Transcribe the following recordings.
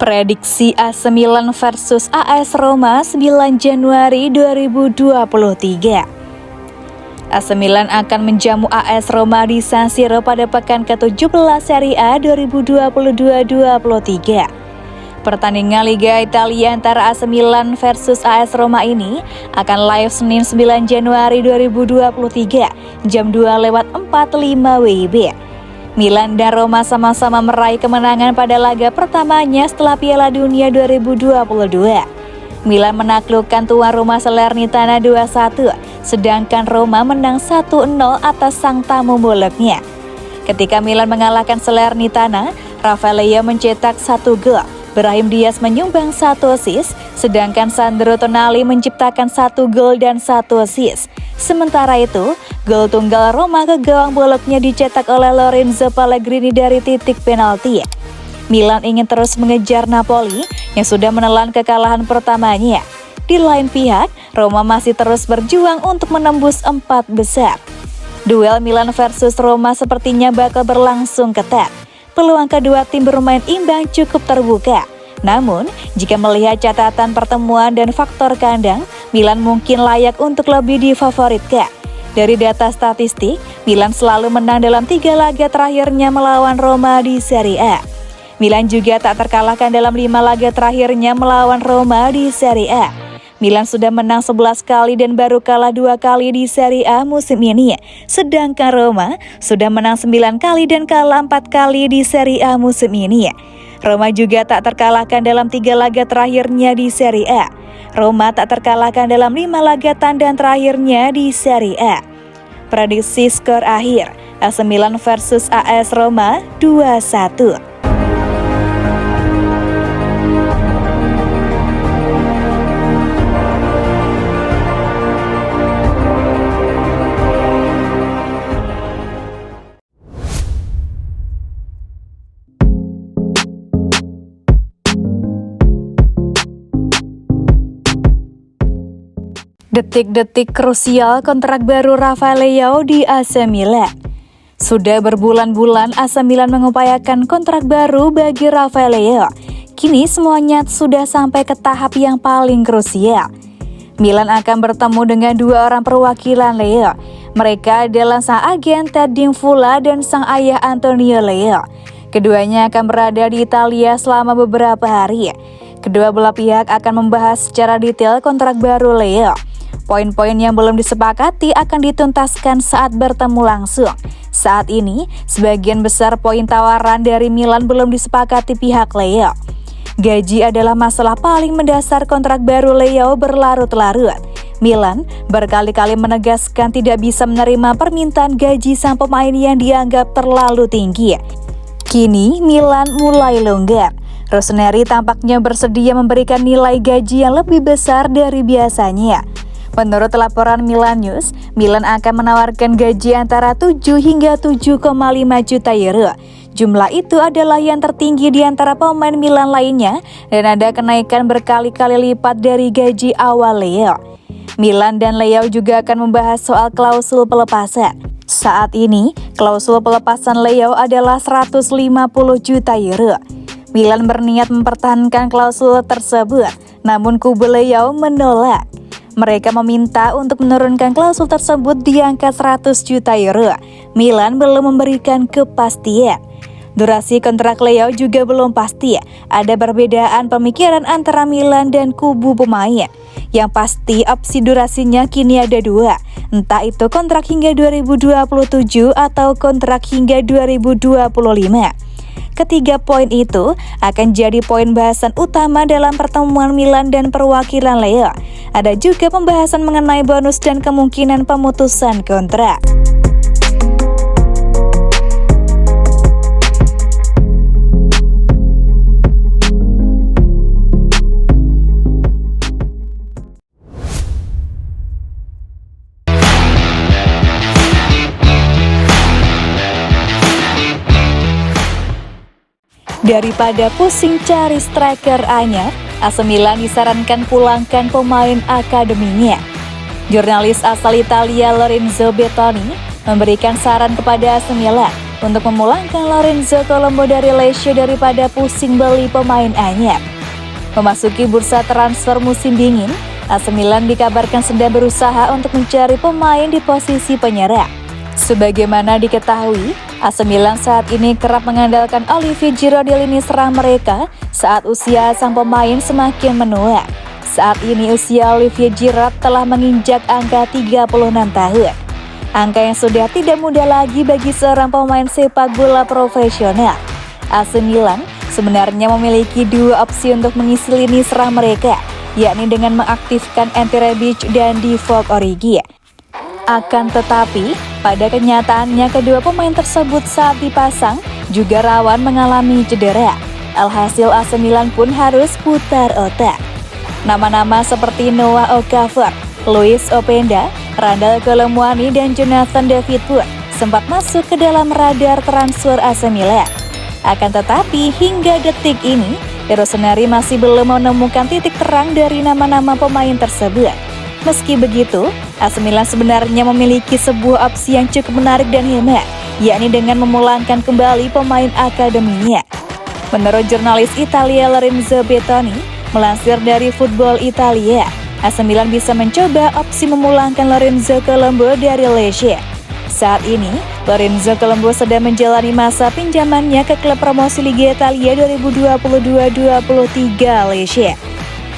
Prediksi AC Milan versus AS Roma 9 Januari 2023. AC Milan akan menjamu AS Roma di San Siro pada pekan ke-17 Serie A 2022-23. Pertandingan Liga Italia antara AC Milan versus AS Roma ini akan live Senin 9 Januari 2023 jam 2:45 WIB. Milan dan Roma sama-sama meraih kemenangan pada laga pertamanya setelah Piala Dunia 2022. Milan menaklukkan tuan rumah Salernitana 2-1, sedangkan Roma menang 1-0 atas sang tamu muleknya. Ketika Milan mengalahkan Salernitana, Rafael Leao mencetak 1 gol, Brahim Diaz menyumbang 1 assist, sedangkan Sandro Tonali menciptakan 1 gol dan 1 assist. Sementara itu, gol tunggal Roma ke gawang boloknya dicetak oleh Lorenzo Pellegrini dari titik penalti. Milan ingin terus mengejar Napoli yang sudah menelan kekalahan pertamanya. Di lain pihak, Roma masih terus berjuang untuk menembus 4 besar. Duel Milan versus Roma sepertinya bakal berlangsung ketat. Peluang kedua tim bermain imbang cukup terbuka. Namun, jika melihat catatan pertemuan dan faktor kandang, Milan mungkin layak untuk lebih difavoritkan. Dari data statistik, Milan selalu menang dalam 3 laga terakhirnya melawan Roma di Serie A. Milan juga tak terkalahkan dalam 5 laga terakhirnya melawan Roma di Serie A. Milan sudah menang 11 kali dan baru kalah 2 kali di Serie A musim ini. Sedangkan Roma sudah menang 9 kali dan kalah 4 kali di Serie A musim ini. Roma juga tak terkalahkan dalam 3 laga terakhirnya di Serie A. Roma tak terkalahkan dalam 5 laga tandang terakhirnya di Serie A. Prediksi skor akhir, AC Milan versus AS Roma 2-1. Detik-detik krusial kontrak baru Rafael Leao di AC Milan. Sudah berbulan-bulan AC Milan mengupayakan kontrak baru bagi Rafael Leao. Kini semuanya sudah sampai ke tahap yang paling krusial. Milan akan bertemu dengan 2 orang perwakilan Leao. Mereka adalah sang agen Ted Dimfula dan sang ayah Antonio Leao. Keduanya akan berada di Italia selama beberapa hari. Kedua belah pihak akan membahas secara detail kontrak baru Leao. Poin-poin yang belum disepakati akan dituntaskan saat bertemu langsung. Saat ini, sebagian besar poin tawaran dari Milan belum disepakati pihak Leao. Gaji adalah masalah paling mendasar kontrak baru Leao berlarut-larut. Milan berkali-kali menegaskan tidak bisa menerima permintaan gaji sang pemain yang dianggap terlalu tinggi. Kini, Milan mulai longgar. Rossoneri tampaknya bersedia memberikan nilai gaji yang lebih besar dari biasanya. Menurut laporan Milan News, Milan akan menawarkan gaji antara 7 hingga 7,5 juta euro. Jumlah itu adalah yang tertinggi di antara pemain Milan lainnya dan ada kenaikan berkali-kali lipat dari gaji awal Leao. Milan dan Leao juga akan membahas soal klausul pelepasan. Saat ini, klausul pelepasan Leao adalah 150 juta euro. Milan berniat mempertahankan klausul tersebut, namun kubu Leao menolak. Mereka meminta untuk menurunkan klausul tersebut di angka 100 juta euro. Milan belum memberikan kepastian. Durasi kontrak Leao juga belum pasti. Ada perbedaan pemikiran antara Milan dan kubu pemain. Yang pasti opsi durasinya kini ada 2. Entah itu kontrak hingga 2027 atau kontrak hingga 2025. Ketiga poin itu akan jadi poin bahasan utama dalam pertemuan Milan dan perwakilan Leao. Ada juga pembahasan mengenai bonus dan kemungkinan pemutusan kontrak. Daripada pusing cari striker anyar, AC Milan disarankan pulangkan pemain akademinya. Jurnalis asal Italia Lorenzo Bettoni memberikan saran kepada AC Milan untuk memulangkan Lorenzo Colombo dari Lecce daripada pusing beli pemain anyar. Memasuki bursa transfer musim dingin, AC Milan dikabarkan sedang berusaha untuk mencari pemain di posisi penyerang. Sebagaimana diketahui, AC Milan saat ini kerap mengandalkan Olivier Giroud di lini serang mereka saat usia sang pemain semakin menua. Saat ini usia Olivier Giroud telah menginjak angka 36 tahun. Angka yang sudah tidak mudah lagi bagi seorang pemain sepak bola profesional. AC Milan sebenarnya memiliki dua opsi untuk mengisi lini serang mereka, yakni dengan mengaktifkan Ante Rebic dan Divock Origi. Akan tetapi, pada kenyataannya kedua pemain tersebut saat dipasang juga rawan mengalami cedera. Alhasil AC Milan pun harus putar otak. Nama-nama seperti Noah Okafor, Luis Openda, Randal Kolo Muani, dan Jonathan David pun sempat masuk ke dalam radar transfer AC Milan. Akan tetapi hingga detik ini, Rossoneri masih belum menemukan titik terang dari nama-nama pemain tersebut. Meski begitu, AC Milan sebenarnya memiliki sebuah opsi yang cukup menarik dan hemat, yakni dengan memulangkan kembali pemain akademinya. Menurut jurnalis Italia Lorenzo Bettoni, melansir dari Football Italia, AC Milan bisa mencoba opsi memulangkan Lorenzo Colombo dari Lecce. Saat ini, Lorenzo Colombo sedang menjalani masa pinjamannya ke klub promosi Liga Italia 2022-23 Lecce.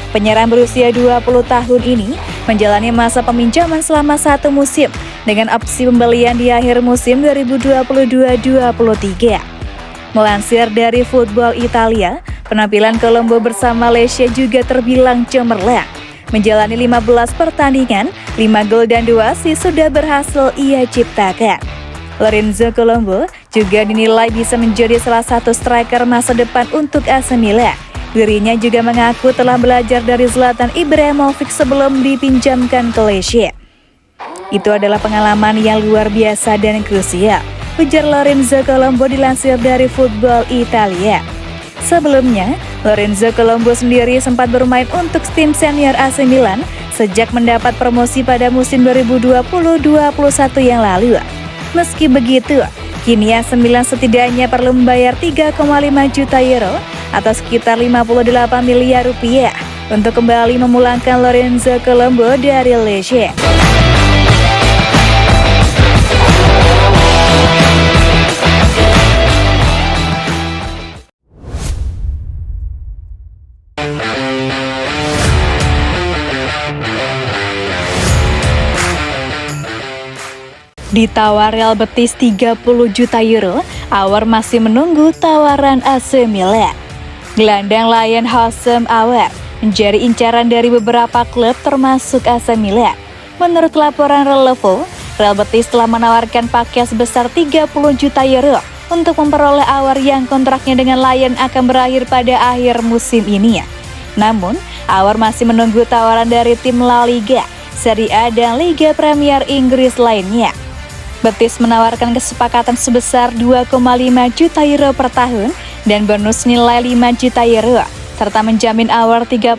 Penyerang berusia 20 tahun ini menjalani masa peminjaman selama 1 musim dengan opsi pembelian di akhir musim 2022-23. Melansir dari Football Italia, penampilan Colombo bersama Lecce juga terbilang cemerlang. Menjalani 15 pertandingan, 5 gol dan 2 assist sudah berhasil ia ciptakan. Lorenzo Colombo juga dinilai bisa menjadi salah satu striker masa depan untuk AC Milan. Dirinya juga mengaku telah belajar dari Zlatan Ibrahimovic sebelum dipinjamkan ke Lecce. Itu adalah pengalaman yang luar biasa dan krusial, ujar Lorenzo Colombo dilansir dari Football Italia. Sebelumnya, Lorenzo Colombo sendiri sempat bermain untuk tim senior AC Milan sejak mendapat promosi pada musim 2020-21 yang lalu. Meski begitu, kini AC Milan setidaknya perlu membayar 3,5 juta euro atau sekitar 58 miliar rupiah untuk kembali memulangkan Lorenzo Colombo dari Lecce. Ditawar Real Betis 30 juta euro, Aouar masih menunggu tawaran AC Milan. Gelandang Lion Houssem Aouar menjadi incaran dari beberapa klub termasuk AC Milan. Menurut laporan Relevo, Real Betis telah menawarkan paket sebesar 30 juta euro untuk memperoleh Aouar yang kontraknya dengan Lion akan berakhir pada akhir musim ini. Namun, Aouar masih menunggu tawaran dari tim La Liga, Serie A, dan Liga Premier Inggris lainnya. Betis menawarkan kesepakatan sebesar 2,5 juta euro per tahun dan bonus nilai 5 juta euro, serta menjamin Aouar 30%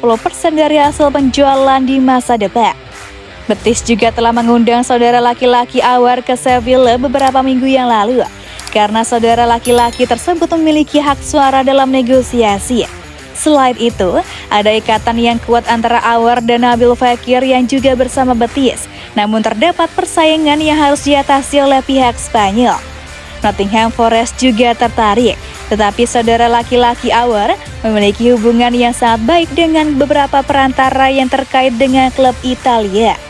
dari hasil penjualan di masa depan. Betis juga telah mengundang saudara laki-laki Aouar ke Sevilla beberapa minggu yang lalu, karena saudara laki-laki tersebut memiliki hak suara dalam negosiasi. Selain itu, ada ikatan yang kuat antara Aouar dan Nabil Fekir yang juga bersama Betis, namun terdapat persaingan yang harus diatasi oleh pihak Spanyol. Nottingham Forest juga tertarik, tetapi saudara laki-laki Aouar memiliki hubungan yang sangat baik dengan beberapa perantara yang terkait dengan klub Italia.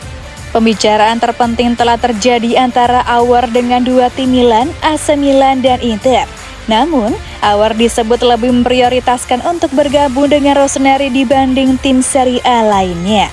Pembicaraan terpenting telah terjadi antara Aouar dengan dua tim Milan, AC Milan, dan Inter. Namun, Aouar disebut lebih memprioritaskan untuk bergabung dengan Rossoneri dibanding tim Serie A lainnya.